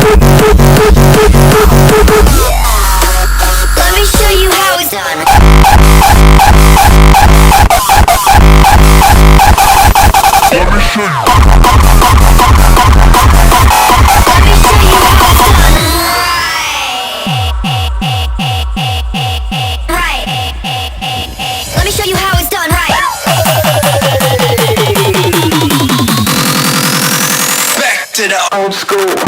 Let me show you how it's done. Let me show you. Let me show you how it's done. Right. Let me show you how it's done. Right. Back to the old school.